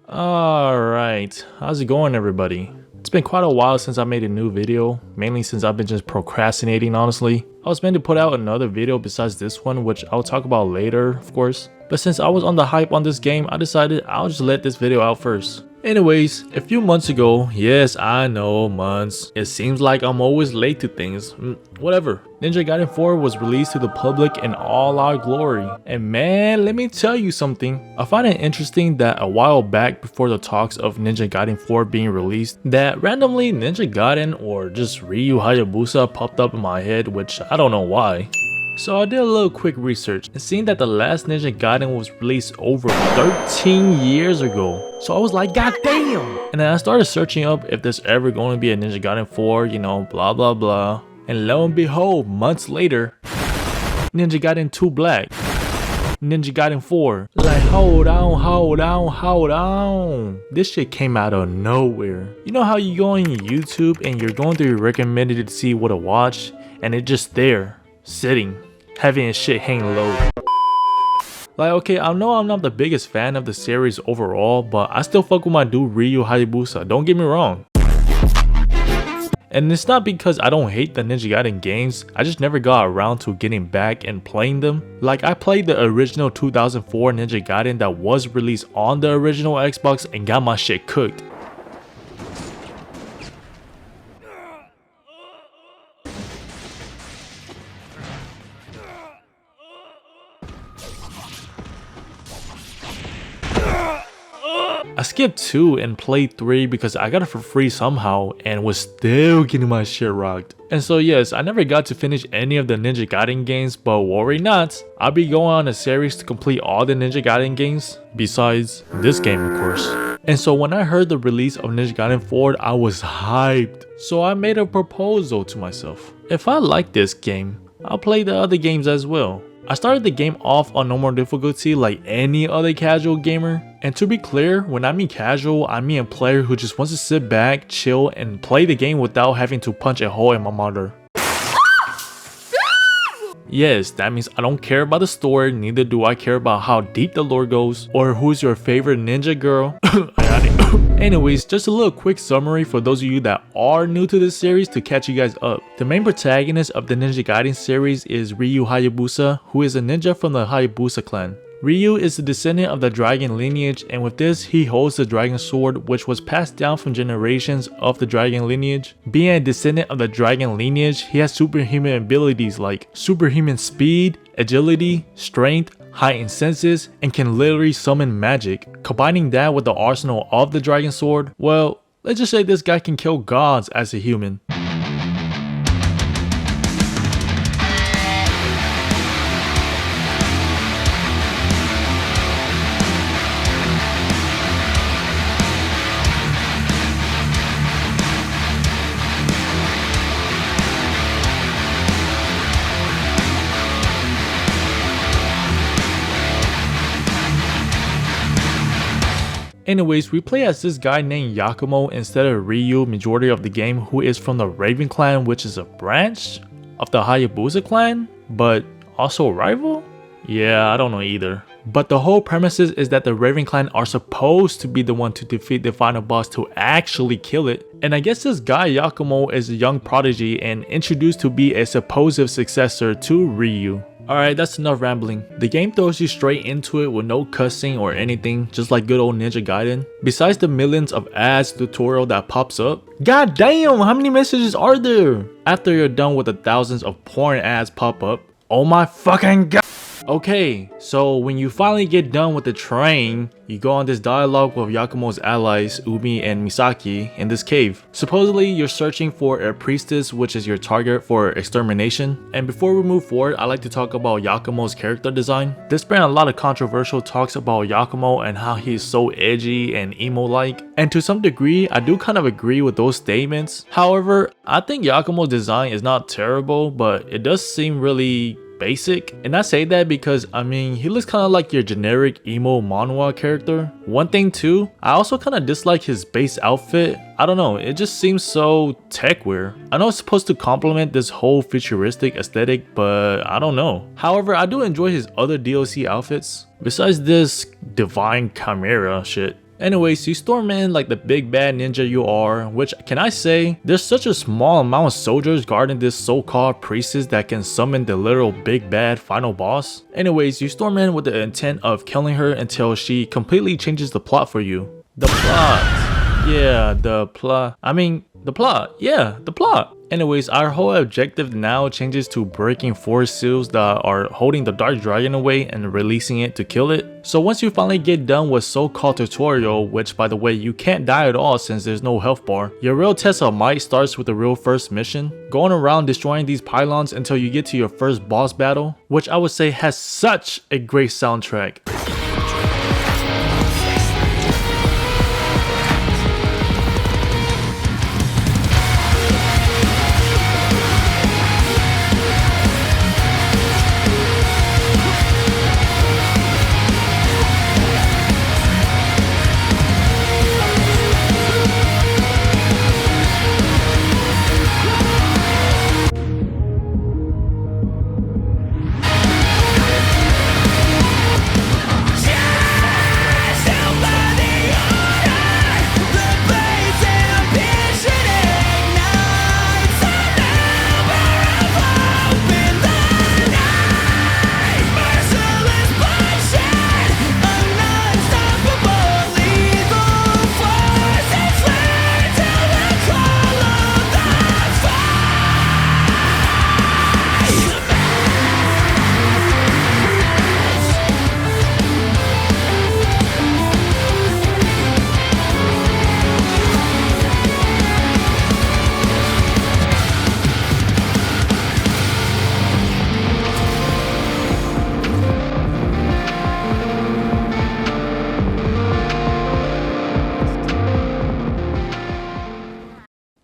Alright, how's it going everybody? It's been quite a while since I made a new video, mainly since I've been just procrastinating honestly. I was meant to put out another video besides this one, which I'll talk about later of course. But since I was on the hype on this game, I decided I'll just let this video out first. Anyways, a few months ago, yes I know, months, it seems like I'm always late to things, whatever. Ninja Gaiden 4 was released to the public in all our glory. And man, let me tell you something. I find it interesting that a while back before the talks of Ninja Gaiden 4 being released, that randomly Ninja Gaiden or just Ryu Hayabusa popped up in my head, which I don't know why. So I did a little quick research and seeing that the last Ninja Gaiden was released over 13 years ago. So I was like, god damn! And then I started searching up if there's ever going to be a Ninja Gaiden 4, you know, blah blah blah. And lo and behold, months later, Ninja Gaiden 2 Black, Ninja Gaiden 4. Like, hold on. This shit came out of nowhere. You know how you go on YouTube and you're going through your recommended to see what to watch, and it's just there, sitting, having his shit hang low. Like, okay, I know I'm not the biggest fan of the series overall, but I still fuck with my dude Ryu Hayabusa, don't get me wrong. And it's not because I don't hate the Ninja Gaiden games, I just never got around to getting back and playing them. Like, I played the original 2004 Ninja Gaiden that was released on the original Xbox and got my shit cooked. I skipped 2 and played 3 because I got it for free somehow and was still getting my shit rocked. And so yes, I never got to finish any of the Ninja Gaiden games, but worry not, I'll be going on a series to complete all the Ninja Gaiden games, besides this game of course. And so when I heard the release of Ninja Gaiden 4, I was hyped. So I made a proposal to myself. If I like this game, I'll play the other games as well. I started the game off on normal difficulty like any other casual gamer. And to be clear, when I mean casual, I mean a player who just wants to sit back, chill, and play the game without having to punch a hole in my monitor. Yes, that means I don't care about the story, neither do I care about how deep the lore goes, or who's your favorite ninja girl. Anyways, just a little quick summary for those of you that are new to this series to catch you guys up. The main protagonist of the Ninja Gaiden series is Ryu Hayabusa, who is a ninja from the Hayabusa clan. Ryu is the descendant of the dragon lineage, and with this he holds the dragon sword, which was passed down from generations of the dragon lineage. Being a descendant of the dragon lineage, he has superhuman abilities like superhuman speed, agility, strength, heightened senses, and can literally summon magic. Combining that with the arsenal of the dragon sword, well, let's just say this guy can kill gods as a human. Anyways, we play as this guy named Yakumo instead of Ryu majority of the game, who is from the Raven clan, which is a branch of the Hayabusa clan, but also a rival? Yeah, I don't know either. But the whole premise is that the Raven clan are supposed to be the one to defeat the final boss to actually kill it. And I guess this guy Yakumo is a young prodigy and introduced to be a supposed successor to Ryu. Alright, that's enough rambling. The game throws you straight into it with no cussing or anything, just like good old Ninja Gaiden. Besides the millions of ads tutorial that pops up. God damn, how many messages are there? After you're done with the thousands of porn ads pop up. Oh my fucking god. Okay, so when you finally get done with the train, you go on this dialogue with Yakumo's allies, Umi and Misaki, in this cave. Supposedly, you're searching for a priestess, which is your target for extermination. And before we move forward, I'd like to talk about Yakumo's character design. There's been a lot of controversial talks about Yakumo and how he's so edgy and emo-like. And to some degree, I do kind of agree with those statements. However, I think Yakumo's design is not terrible, but it does seem really basic. And I say that because I mean he looks kind of like your generic emo manhwa character. One thing too, I also kind of dislike his base outfit. I don't know, it just seems so tech weird. I know it's supposed to complement this whole futuristic aesthetic, but I don't know. However, I do enjoy his other DLC outfits besides this divine chimera shit. Anyways, you storm in like the big bad ninja you are, which can I say, there's such a small amount of soldiers guarding this so-called priestess that can summon the literal big bad final boss. Anyways, you storm in with the intent of killing her until she completely changes the plot for you. The plot. Yeah, the plot. Yeah, the plot. Anyways, our whole objective now changes to breaking 4 seals that are holding the dark dragon away and releasing it to kill it. So once you finally get done with so-called tutorial, which by the way you can't die at all since there's no health bar, your real test of might starts with the real first mission, going around destroying these pylons until you get to your first boss battle, which I would say has such a great soundtrack.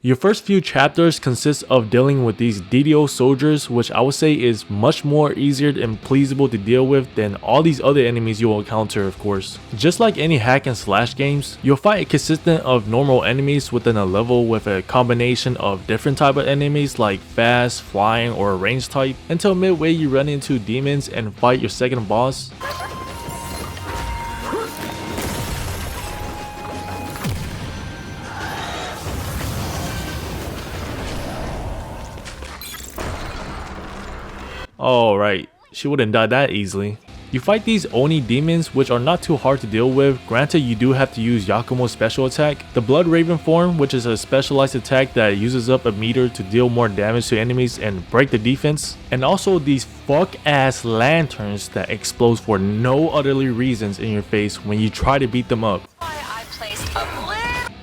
Your first few chapters consist of dealing with these DDO soldiers, which I would say is much more easier and pleasable to deal with than all these other enemies you will encounter, of course. Just like any hack and slash games, you'll fight a consistent of normal enemies within a level with a combination of different type of enemies like fast, flying, or ranged type, until midway you run into demons and fight your second boss. Oh right, she wouldn't die that easily. You fight these Oni demons, which are not too hard to deal with. Granted, you do have to use Yakumo's special attack, the Blood Raven form, which is a specialized attack that uses up a meter to deal more damage to enemies and break the defense. And also these fuck ass lanterns that explode for no otherly reasons in your face when you try to beat them up.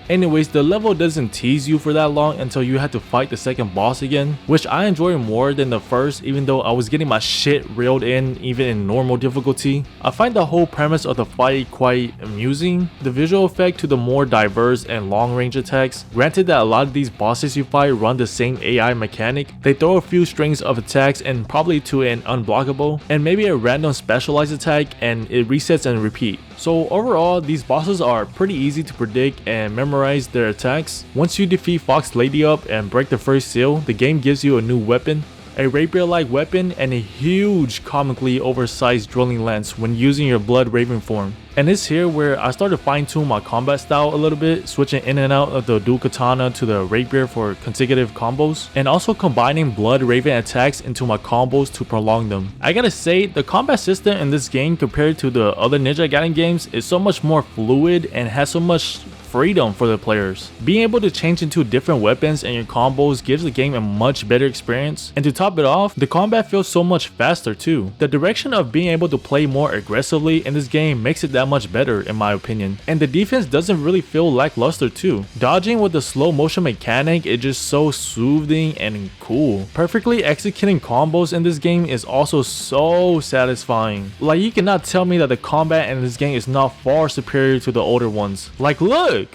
Anyways, the level doesn't tease you for that long until you have to fight the second boss again, which I enjoy more than the first, even though I was getting my shit reeled in even in normal difficulty. I find the whole premise of the fight quite amusing. The visual effect to the more diverse and long range attacks. Granted that a lot of these bosses you fight run the same AI mechanic, they throw a few strings of attacks and probably to an unblockable, and maybe a random specialized attack and it resets and repeat. So overall, these bosses are pretty easy to predict and memorize their attacks. Once you defeat Fox Lady up and break the first seal, the game gives you a new weapon, a rapier-like weapon, and a huge comically oversized drilling lance when using your Blood Raven form. And it's here where I started fine-tune my combat style a little bit, switching in and out of the dual katana to the rapier for consecutive combos, and also combining Blood Raven attacks into my combos to prolong them. I gotta say, the combat system in this game compared to the other Ninja Gaiden games is so much more fluid and has so much freedom for the players. Being able to change into different weapons and your combos gives the game a much better experience, and to top it off, the combat feels so much faster too. The direction of being able to play more aggressively in this game makes it that much better in my opinion, and the defense doesn't really feel lackluster too. Dodging with the slow motion mechanic is just so soothing and cool. Perfectly executing combos in this game is also so satisfying. Like, you cannot tell me that the combat in this game is not far superior to the older ones. Like, look!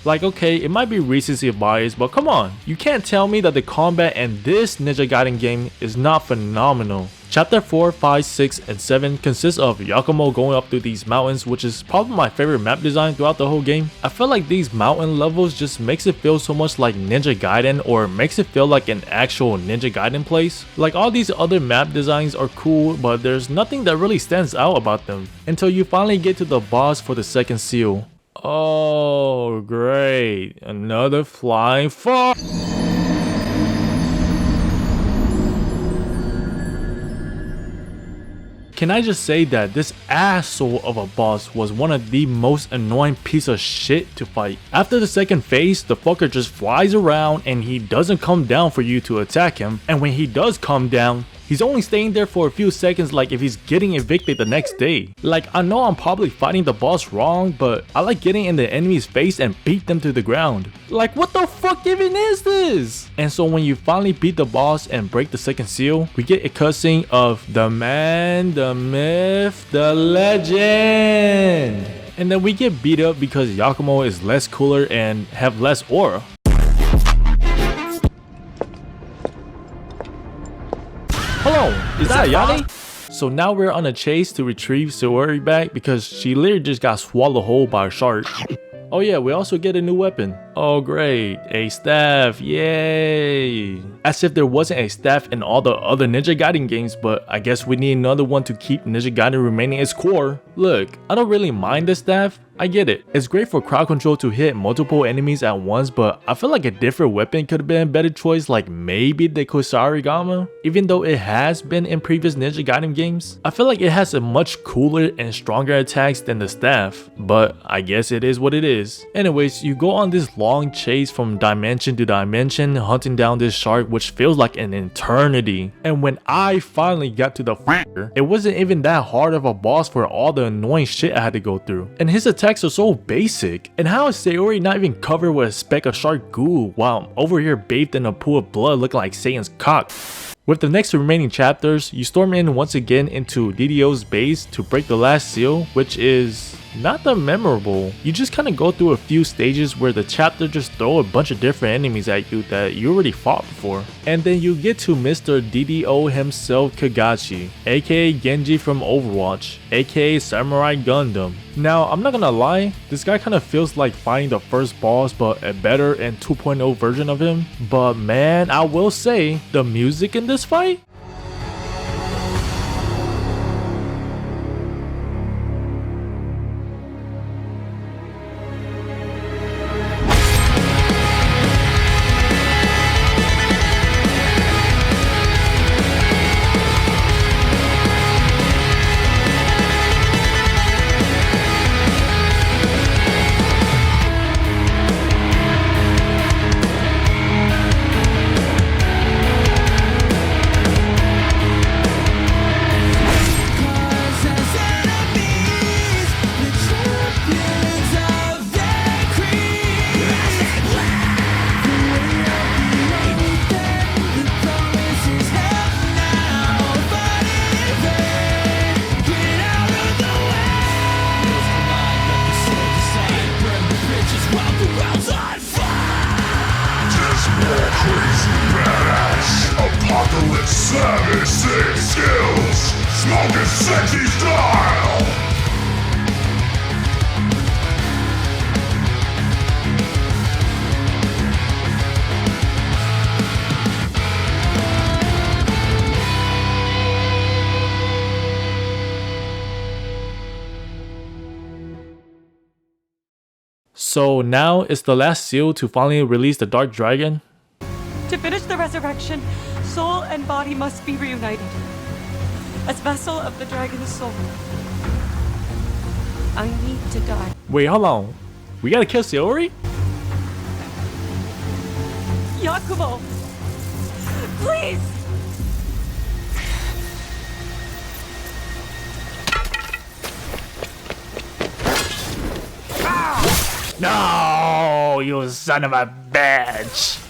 Like, okay, it might be recency bias, but come on, you can't tell me that the combat in this Ninja Gaiden game is not phenomenal. Chapter 4, 5, 6, and 7 consists of Yakumo going up through these mountains, which is probably my favorite map design throughout the whole game. I feel like these mountain levels just makes it feel so much like Ninja Gaiden, or makes it feel like an actual Ninja Gaiden place. Like, all these other map designs are cool, but there's nothing that really stands out about them until you finally get to the boss for the second seal. Oh great, another flying fox. Can I just say that this asshole of a boss was one of the most annoying piece of shit to fight. After the second phase, the fucker just flies around and he doesn't come down for you to attack him, and when he does come down, he's only staying there for a few seconds like if he's getting evicted the next day. Like, I know I'm probably fighting the boss wrong, but I like getting in the enemy's face and beat them to the ground. Like, what the fuck even is this? And so when you finally beat the boss and break the second seal, we get a cutscene of the man, the myth, the legend. And then we get beat up because Yakumo is less cooler and have less aura. Hello, is that Ayane? So now we're on a chase to retrieve Sayori back because she literally just got swallowed whole by a shark. Oh yeah, we also get a new weapon. Oh great, a staff, yay! As if there wasn't a staff in all the other Ninja Gaiden games, but I guess we need another one to keep Ninja Gaiden remaining its core. Look, I don't really mind the staff. I get it. It's great for crowd control to hit multiple enemies at once, but I feel like a different weapon could have been a better choice, like maybe the Kusarigama. Even though it has been in previous Ninja Gaiden games, I feel like it has a much cooler and stronger attacks than the staff, but I guess it is what it is. Anyways, you go on this long chase from dimension to dimension, hunting down this shark, which feels like an eternity. And when I finally got to the f***er, it wasn't even that hard of a boss for all the annoying shit I had to go through. And his attacks are so basic. And how is Sayori not even covered with a speck of shark goo while I'm over here bathed in a pool of blood looking like Satan's cock? With the next remaining chapters, you storm in once again into DDO's base to break the last seal, which is not that memorable. You just kind of go through a few stages where the chapter just throw a bunch of different enemies at you that you already fought before. And then you get to Mr. DDO himself, Kagachi, aka Genji from Overwatch, aka Samurai Gundam. Now, I'm not gonna lie, this guy kind of feels like fighting the first boss but a better and 2.0 version of him. But man, I will say, the music in this fight? Savage sick skills, smoking sexy style. So now it's the last seal to finally release the Dark Dragon. To finish the resurrection, soul and body must be reunited. As vessel of the dragon's soul, I need to die. Wait, hold on. We gotta kill Sayori? Yakumo! Please! No, you son of a bitch.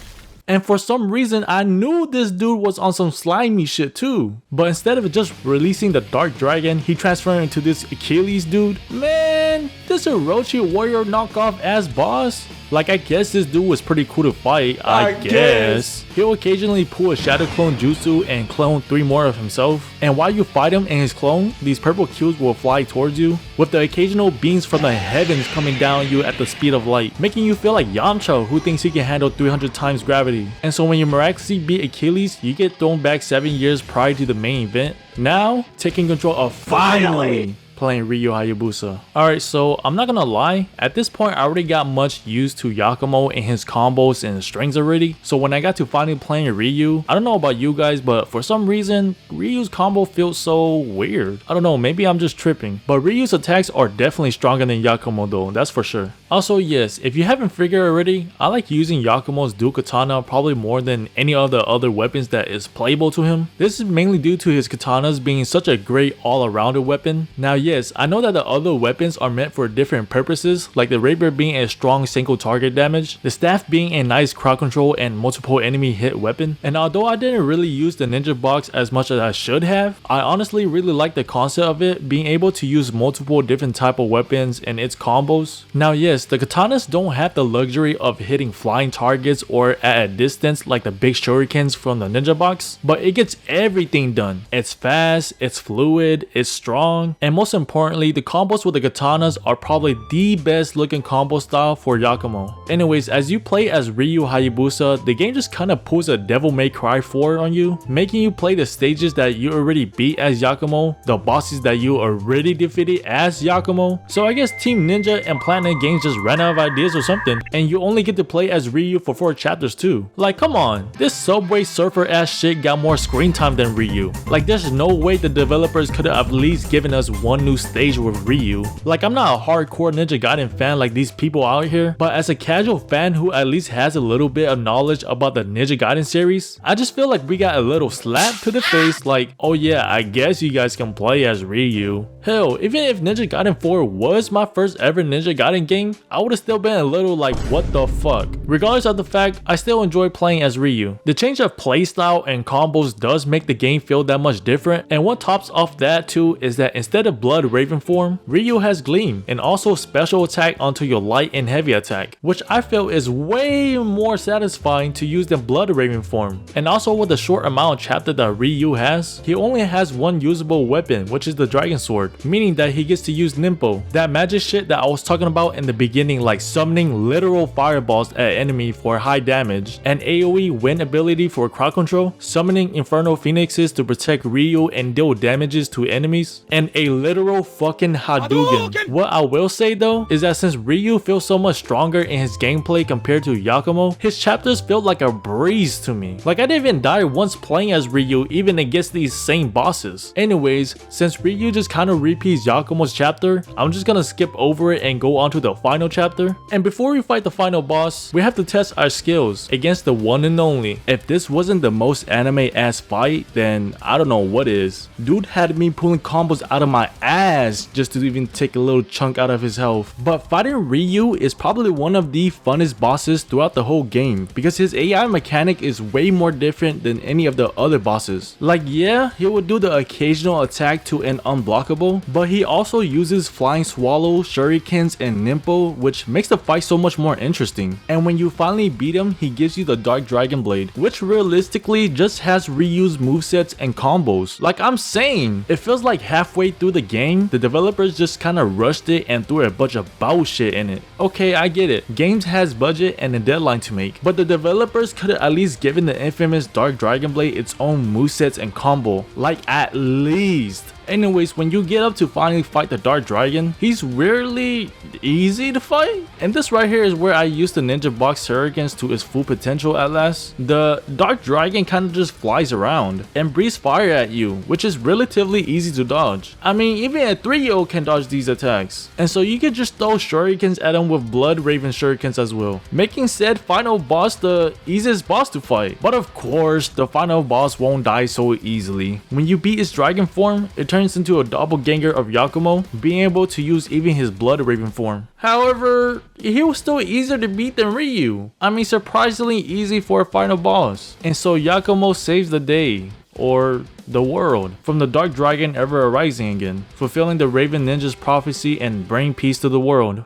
And for some reason, I knew this dude was on some slimy shit too. But instead of just releasing the Dark Dragon, he transferred into this Achilles dude. Man, this Orochi warrior knockoff ass boss. Like, I guess this dude was pretty cool to fight, I guess. He'll occasionally pull a shadow clone jutsu and clone 3 more of himself. And while you fight him and his clone, these purple cubes will fly towards you, with the occasional beams from the heavens coming down you at the speed of light, making you feel like Yamcha, who thinks he can handle 300 times gravity. And so when you miraculously beat Achilles, you get thrown back 7 years prior to the main event, now taking control of finally playing Ryu Hayabusa. Alright, so I'm not gonna lie, at this point I already got much used to Yakumo and his combos and strings already. So when I got to finally playing Ryu, I don't know about you guys, but for some reason, Ryu's combo feels so weird. I don't know, maybe I'm just tripping. But Ryu's attacks are definitely stronger than Yakumo though, that's for sure. Also, yes, if you haven't figured already, I like using Yakumo's dual katana probably more than any of the other weapons that is playable to him. This is mainly due to his katanas being such a great all-arounder weapon. Now yes, I know that the other weapons are meant for different purposes, like the rapier being a strong single target damage, the staff being a nice crowd control and multiple enemy hit weapon. And although I didn't really use the ninja box as much as I should have, I honestly really like the concept of it being able to use multiple different type of weapons and its combos. Now yes, the katanas don't have the luxury of hitting flying targets or at a distance like the big shurikens from the ninja box, but it gets everything done. It's fast, it's fluid, it's strong, and most importantly, the combos with the katanas are probably the best looking combo style for Yakumo. Anyways, as you play as Ryu Hayabusa, the game just kinda pulls a Devil May Cry 4 on you, making you play the stages that you already beat as Yakumo, the bosses that you already defeated as Yakumo. So I guess Team Ninja and PlatinumGames just ran out of ideas or something, and you only get to play as Ryu for 4 chapters too. Like, come on, this Subway Surfer ass shit got more screen time than Ryu. Like, there's no way the developers could have at least given us one new stage with Ryu. Like, I'm not a hardcore Ninja Gaiden fan like these people out here, but as a casual fan who at least has a little bit of knowledge about the Ninja Gaiden series, I just feel like we got a little slap to the face like, oh yeah, I guess you guys can play as Ryu. Hell, even if Ninja Gaiden 4 was my first ever Ninja Gaiden game, I would have still been a little like, what the fuck. Regardless of the fact, I still enjoy playing as Ryu. The change of playstyle and combos does make the game feel that much different, and what tops off that too is that instead of Blood Raven form, Ryu has Gleam and also special attack onto your light and heavy attack, which I feel is way more satisfying to use than Blood Raven form. And also with the short amount of chapter that Ryu has, he only has one usable weapon, which is the Dragon Sword, meaning that he gets to use Nimpo, that magic shit that I was talking about in the beginning, like summoning literal fireballs at enemy for high damage, and AoE wind ability for crowd control, summoning Inferno Phoenixes to protect Ryu and deal damages to enemies, and a literal fucking Hadouken. What I will say though is that since Ryu feels so much stronger in his gameplay compared to Yakumo, his chapters felt like a breeze to me. Like, I didn't even die once playing as Ryu even against these same bosses. Anyways, since Ryu just kind of repeats Yakumo's chapter, I'm just gonna skip over it and go on to the final chapter. And before we fight the final boss, we have to test our skills against the one and only. If this wasn't the most anime ass fight, then I don't know what is. Dude had me pulling combos out of my ass just to even take a little chunk out of his health. But fighting Ryu is probably one of the funnest bosses throughout the whole game because his AI mechanic is way more different than any of the other bosses. Like, yeah, he will do the occasional attack to an unblockable, but he also uses Flying Swallow, Shurikens, and Nimpo, which makes the fight so much more interesting. And when you finally beat him, he gives you the Dark Dragon Blade, which realistically just has Ryu's movesets and combos. Like I'm saying, it feels like halfway through the game, the developers just kinda rushed it and threw a bunch of bullshit in it. Okay, I get it. Games has budget and a deadline to make, but the developers could have at least given the infamous Dark Dragon Blade its own movesets and combo. Like, at least. Anyways, when you get up to finally fight the Dark Dragon, he's really easy to fight. And this right here is where I used the Ninja Box Shurikens to its full potential at last. The Dark Dragon kind of just flies around and breathes fire at you, which is relatively easy to dodge. I mean, even a 3-year-old can dodge these attacks. And so you can just throw Shurikens at him with Blood Raven Shurikens as well, making said final boss the easiest boss to fight. But of course, the final boss won't die so easily. When you beat his dragon form, it turns into a doppelganger of Yakumo, being able to use even his Blood Raven form. However, he was still easier to beat than Ryu. I mean, surprisingly easy for a final boss. And so Yakumo saves the day, or the world, from the Dark Dragon ever arising again, fulfilling the Raven Ninja's prophecy and bringing peace to the world.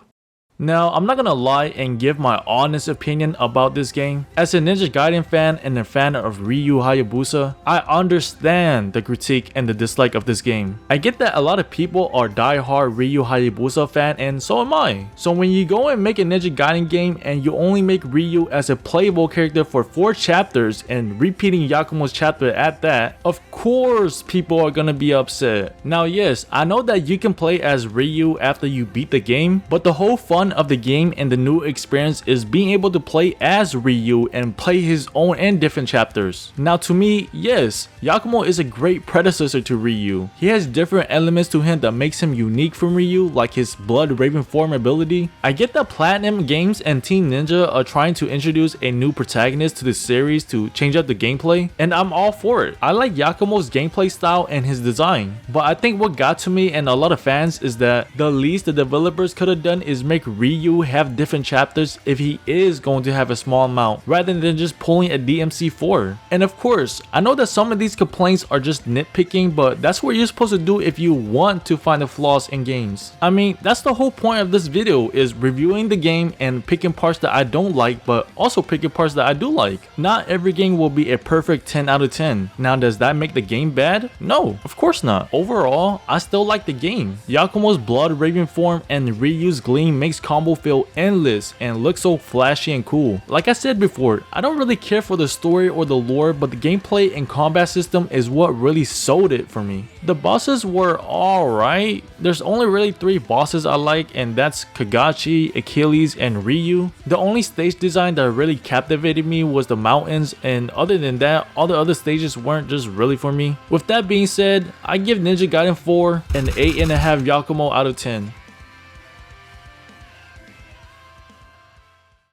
Now, I'm not gonna lie and give my honest opinion about this game. As a Ninja Gaiden fan and a fan of Ryu Hayabusa, I understand the critique and the dislike of this game. I get that a lot of people are die-hard Ryu Hayabusa fan, and so am I. So when you go and make a Ninja Gaiden game and you only make Ryu as a playable character for 4 chapters and repeating Yakumo's chapter at that, of course people are gonna be upset. Now yes, I know that you can play as Ryu after you beat the game, but the whole fun of the game and the new experience is being able to play as Ryu and play his own and different chapters. Now to me, yes, Yakumo is a great predecessor to Ryu. He has different elements to him that makes him unique from Ryu, like his blood raven form ability. I get that PlatinumGames and Team Ninja are trying to introduce a new protagonist to the series to change up the gameplay, and I'm all for it. I like Yakumo's gameplay style and his design, but I think what got to me and a lot of fans is that the least the developers could have done is make Ryu have different chapters if he is going to have a small amount, rather than just pulling a DMC4. And of course, I know that some of these complaints are just nitpicking, but that's what you're supposed to do if you want to find the flaws in games. I mean, that's the whole point of this video, is reviewing the game and picking parts that I don't like, but also picking parts that I do like. Not every game will be a perfect 10 out of 10. Now, does that make the game bad? No, of course not. Overall, I still like the game. Yakumo's blood raven form and Ryu's gleam makes combo feel endless and look so flashy and cool. Like I said before, I don't really care for the story or the lore, but the gameplay and combat system is what really sold it for me. The bosses were alright. There's only really 3 bosses I like, and that's Kagachi, Achilles, and Ryu. The only stage design that really captivated me was the mountains, and other than that, all the other stages weren't just really for me. With that being said, I give Ninja Gaiden 4 an 8.5 Yakumo out of 10.